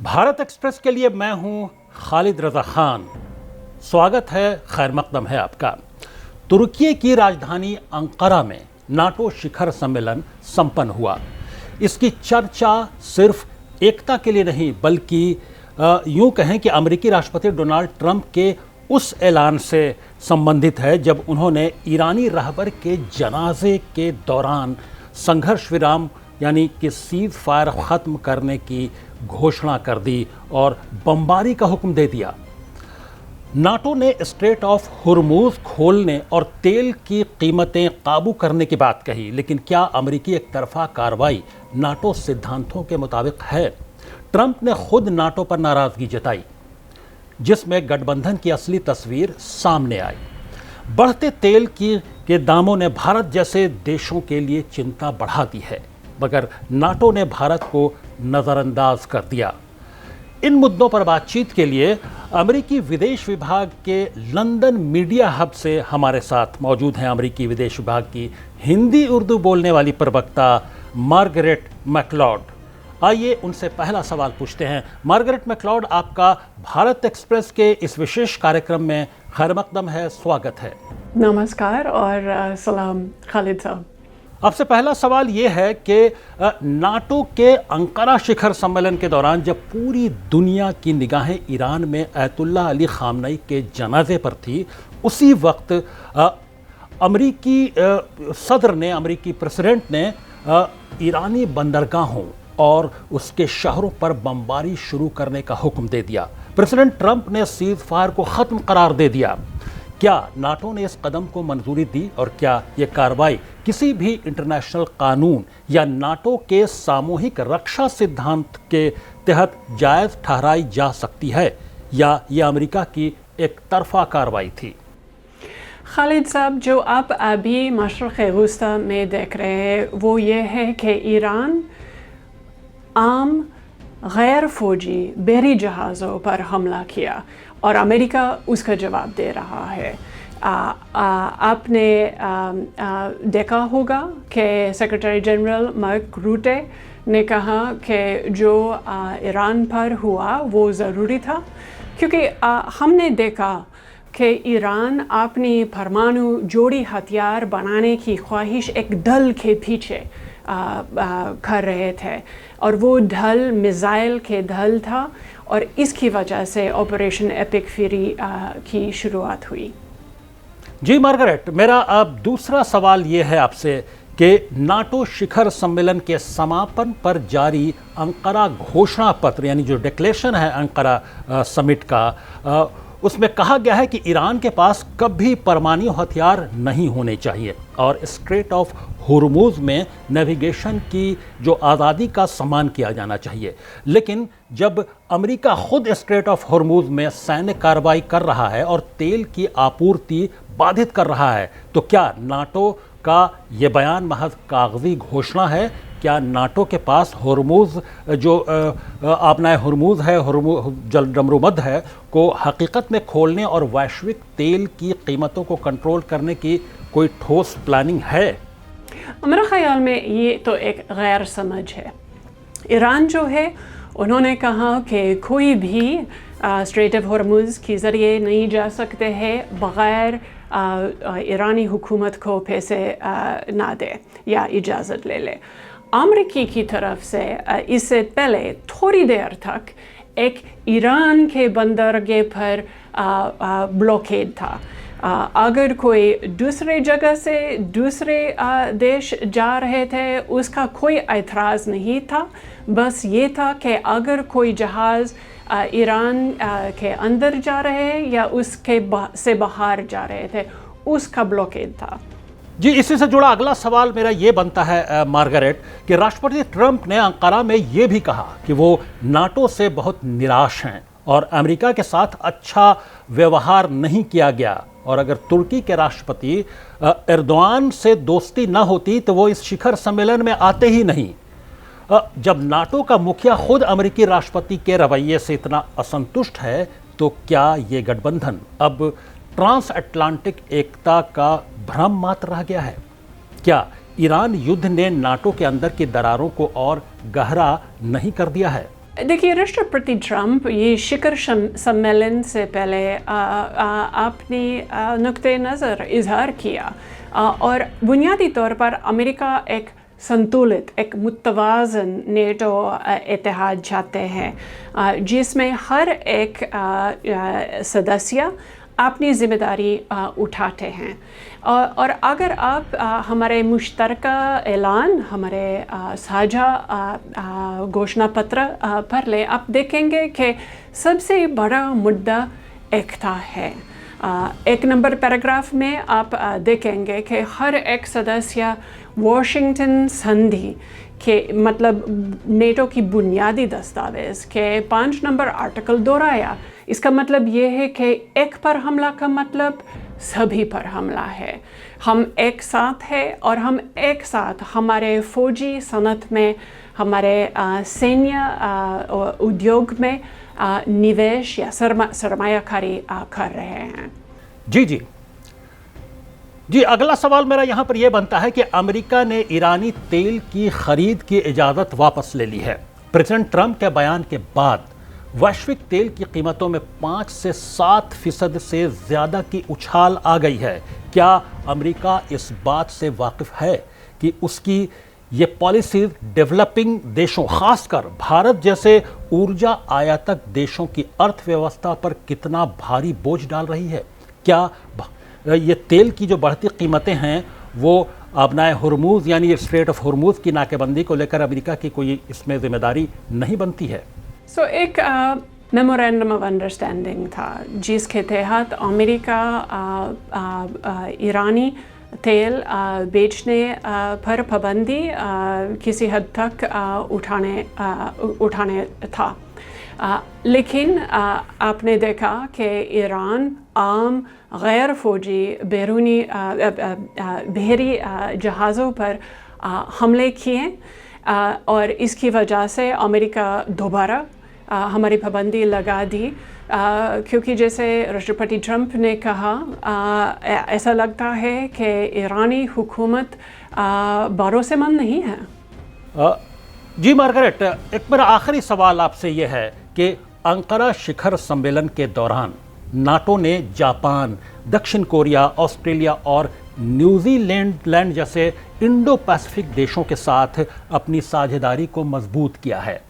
Bharat express के लिए मैं हूं खालिद रजा खान। स्वागत है, खैर मकदम है आपका। तुर्की की राजधानी अंकारा में नाटो शिखर सम्मेलन संपन्न हुआ। इसकी चर्चा सिर्फ एकता के लिए नहीं बल्कि यूं कहें कि अमेरिकी राष्ट्रपति डोनाल्ड ट्रंप के उस ऐलान से संबंधित है जब उन्होंने ईरानी रहबर के जनाजे के दौरान संघर्ष विराम यानी कि सीज फायर ख़त्म करने की घोषणा कर दी और बमबारी का हुक्म दे दिया। नाटो ने स्ट्रेट ऑफ हुर्मुज खोलने और तेल की कीमतें काबू करने की बात कही, लेकिन क्या अमेरिकी एक तरफा कार्रवाई नाटो सिद्धांतों के मुताबिक है? ट्रंप ने खुद नाटो पर नाराजगी जताई, जिसमें गठबंधन की असली तस्वीर सामने आई। बढ़ते तेल के दामों ने भारत जैसे देशों के लिए चिंता बढ़ा दी है, मगर नाटो ने भारत को नज़रअंदाज कर दिया। इन मुद्दों पर बातचीत के लिए अमेरिकी विदेश विभाग के लंदन मीडिया हब से हमारे साथ मौजूद हैं अमेरिकी विदेश विभाग की हिंदी उर्दू बोलने वाली प्रवक्ता मार्गरेट मैकलॉड। आइए उनसे पहला सवाल पूछते हैं। मार्गरेट मैकलॉड, आपका भारत एक्सप्रेस के इस विशेष कार्यक्रम में खैर मकदम है, स्वागत है। नमस्कार और सलाम खालिद साहब। आपसे पहला सवाल ये है कि नाटो के अंकारा शिखर सम्मेलन के दौरान जब पूरी दुनिया की निगाहें ईरान में अयतुल्लाह अली खामनई के जनाजे पर थी, उसी वक्त अमेरिकी सदर ने, अमेरिकी प्रेसिडेंट ने ईरानी बंदरगाहों और उसके शहरों पर बमबारी शुरू करने का हुक्म दे दिया। प्रेसिडेंट ट्रंप ने सीज फायर को ख़त्म करार दे दिया। क्या नाटो ने इस कदम को मंजूरी दी और क्या ये कार्रवाई किसी भी इंटरनेशनल कानून या नाटो के सामूहिक रक्षा सिद्धांत के तहत जायज़ ठहराई जा सकती है या ये अमेरिका की एक तरफा कार्रवाई थी? खालिद साहब, जो आप अभी मशरक़ वस्ता में देख रहे हैं वो ये है कि ईरान आम गैर फौजी बहरी जहाज़ों पर हमला किया और अमेरिका उसका जवाब दे रहा है। आपने देखा होगा कि सेक्रेटरी जनरल मार्क रूटे ने कहा कि जो ईरान पर हुआ वो ज़रूरी था, क्योंकि हमने देखा कि ईरान अपनी परमाणु जोड़ी हथियार बनाने की ख्वाहिश एक दल के पीछे कर रहे थे और वो ढल मिसाइल के ढल था और इसकी वजह से ऑपरेशन एपिक फ्यूरी की शुरुआत हुई। जी मार्गरेट, मेरा अब दूसरा सवाल ये है आपसे कि नाटो शिखर सम्मेलन के समापन पर जारी अंकारा घोषणा पत्र यानी जो डिक्लेरेशन है अंकारा समिट का, उसमें कहा गया है कि ईरान के पास कभी परमाणु हथियार नहीं होने चाहिए और स्ट्रेट ऑफ हुर्मुज में नेविगेशन की जो आज़ादी का सम्मान किया जाना चाहिए। लेकिन जब अमेरिका खुद स्ट्रेट ऑफ हुर्मुज में सैन्य कार्रवाई कर रहा है और तेल की आपूर्ति बाधित कर रहा है, तो क्या नाटो का ये बयान महज कागजी घोषणा है? क्या नाटो के पास हुर्मुज जो आपनाए हुर्मुज है, जल डमरूमद है, को हकीकत में खोलने और वैश्विक तेल की कीमतों को कंट्रोल करने की कोई ठोस प्लानिंग है? मेरे ख्याल में ये तो एक गैर समझ है। ईरान जो है उन्होंने कहा कि कोई भी स्ट्रेट ऑफ हुर्मुज के ज़रिए नहीं जा सकते हैं बग़ैर ईरानी हुकूमत को पैसे ना दे या इजाज़त ले ले। अमेरिकी की तरफ से इससे पहले थोड़ी देर तक एक ईरान के बंदरगाह पर ब्लॉकेड था। अगर कोई दूसरे जगह से दूसरे देश जा रहे थे उसका कोई एतराज़ नहीं था, बस ये था कि अगर कोई जहाज़ ईरान के अंदर जा रहे हैं या उसके से बाहर जा रहे थे उसका ब्लॉकेड था। जी, इसी से जुड़ा अगला सवाल मेरा ये बनता है मार्गरेट कि राष्ट्रपति ट्रंप ने अंकारा में ये भी कहा कि वो नाटो से बहुत निराश हैं और अमेरिका के साथ अच्छा व्यवहार नहीं किया गया और अगर तुर्की के राष्ट्रपति एर्दोआन से दोस्ती न होती तो वो इस शिखर सम्मेलन में आते ही नहीं। जब नाटो का मुखिया खुद अमेरिकी राष्ट्रपति के रवैये से इतना असंतुष्ट है, तो क्या ये गठबंधन अब ट्रांस अटलांटिक एकता का भ्रम मात्र रह गया है? क्या ईरान युद्ध ने नाटो के अंदर की दरारों को और गहरा नहीं कर दिया है? देखिए, राष्ट्रपति ट्रंप ये शिखर सम्मेलन से पहले अपनी नुक्ते नज़र इजहार किया और बुनियादी तौर पर अमेरिका एक संतुलित, एक मुतवाज़न नेटो इत्तेहाद चाहते हैं जिसमें हर एक सदस्य अपनी जिम्मेदारी उठाते हैं। और अगर आप हमारे मुश्तरका ऐलान, हमारे साझा घोषणा पत्र पढ़ लें, आप देखेंगे कि सबसे बड़ा मुद्दा एकता है। 1 नंबर पैराग्राफ में आप देखेंगे कि हर एक सदस्य वॉशिंगटन संधि के मतलब नेटो की बुनियादी दस्तावेज़ के 5 नंबर आर्टिकल दोहराया। इसका मतलब ये है कि एक पर हमला का मतलब सभी पर हमला है। हम एक साथ हैं और हम एक साथ हमारे फौजी सनत में, हमारे सैन्य उद्योग में निवेश या सरमायाकारी कर रहे हैं। जी, अगला सवाल मेरा यहाँ पर यह बनता है कि अमेरिका ने ईरानी तेल की खरीद की इजाज़त वापस ले ली है। प्रेसिडेंट ट्रंप के बयान के बाद वैश्विक तेल की कीमतों में 5 से 7% से ज़्यादा की उछाल आ गई है। क्या अमेरिका इस बात से वाकिफ़ है कि उसकी ये पॉलिसीज डेवलपिंग देशों, खासकर भारत जैसे ऊर्जा आयातक देशों की अर्थव्यवस्था पर कितना भारी बोझ डाल रही है? क्या ये तेल की जो बढ़ती कीमतें हैं वो अपनाए हुर्मुज़ यानी स्ट्रेट ऑफ हुर्मुज़ की नाकेबंदी को लेकर अमेरिका की कोई इसमें जिम्मेदारी नहीं बनती है? एक मेमोरेंडम ऑफ अंडरस्टैंडिंग था जिसके तहत अमेरिका ईरानी तेल बेचने पर पाबंदी किसी हद तक उठाने था। लेकिन आपने देखा कि ईरान आम गैर फौजी बैरूनी बहरी जहाज़ों पर हमले किए और इसकी वजह से अमेरिका दोबारा हमारी पाबंदी लगा दी क्योंकि जैसे राष्ट्रपति ट्रंप ने कहा, ऐसा लगता है कि ईरानी हुकूमत भरोसेमंद नहीं है। जी मार्गरेट, एक मेरा आखिरी सवाल आपसे ये है कि अंकारा शिखर सम्मेलन के दौरान नाटो ने जापान, दक्षिण कोरिया, ऑस्ट्रेलिया और न्यूजीलैंड जैसे इंडो पैसिफिक देशों के साथ अपनी साझेदारी को मजबूत किया है।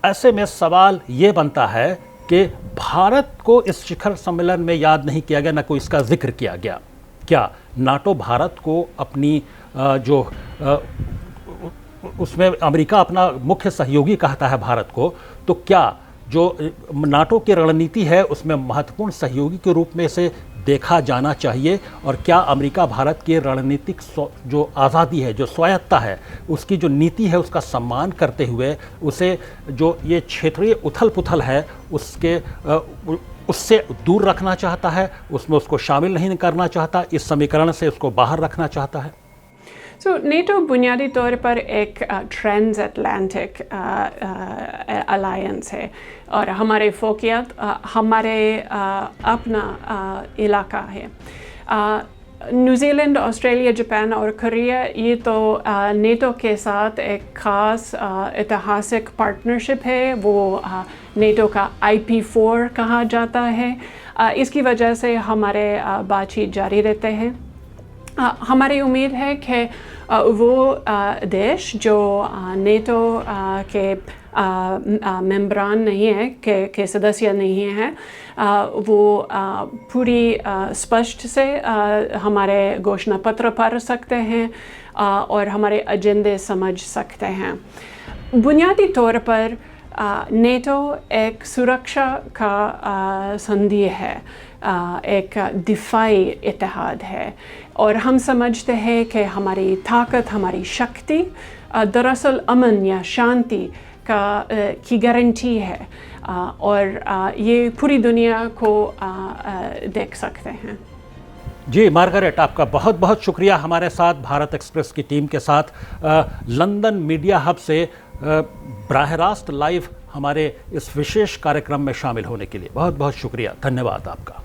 ऐसे में सवाल ये बनता है कि भारत को इस शिखर सम्मेलन में याद नहीं किया गया, न कोई इसका जिक्र किया गया। क्या नाटो भारत को अपनी उसमें अमेरिका अपना मुख्य सहयोगी कहता है भारत को, तो क्या जो नाटो की रणनीति है उसमें महत्वपूर्ण सहयोगी के रूप में इसे देखा जाना चाहिए? और क्या अमेरिका भारत की रणनीतिक जो आज़ादी है, जो स्वायत्ता है, उसकी जो नीति है उसका सम्मान करते हुए उसे जो ये क्षेत्रीय उथल पुथल है उससे दूर रखना चाहता है, उसमें उसको शामिल नहीं करना चाहता, इस समीकरण से उसको बाहर रखना चाहता है? नेटो बुनियादी तौर पर एक ट्रांस अटलांटिक अलायंस है और हमारे फोकियत हमारे अपना इलाका है। न्यूजीलैंड, ऑस्ट्रेलिया, जापान और कोरिया ये तो नेटो के साथ एक ख़ास ऐतिहासिक पार्टनरशिप है। वो नेटो का IP4 कहा जाता है। इसकी वजह से हमारे बातचीत जारी रहते हैं। हमारी उम्मीद है कि वो देश जो नेटो के मेंबरान नहीं है, के सदस्य नहीं हैं, वो पूरी स्पष्ट से हमारे घोषणा पत्र पढ़ सकते हैं और हमारे एजेंडे समझ सकते हैं। बुनियादी तौर पर नेटो एक सुरक्षा का संधि है, एक दिफाई इत्तेहाद है और हम समझते हैं कि हमारी ताकत, हमारी शक्ति दरअसल अमन या शांति की गारंटी है और ये पूरी दुनिया को देख सकते हैं। जी मार्गरेट, आपका बहुत बहुत शुक्रिया हमारे साथ भारत एक्सप्रेस की टीम के साथ लंदन मीडिया हब से बराह रास्त लाइव हमारे इस विशेष कार्यक्रम में शामिल होने के लिए बहुत बहुत शुक्रिया। धन्यवाद आपका।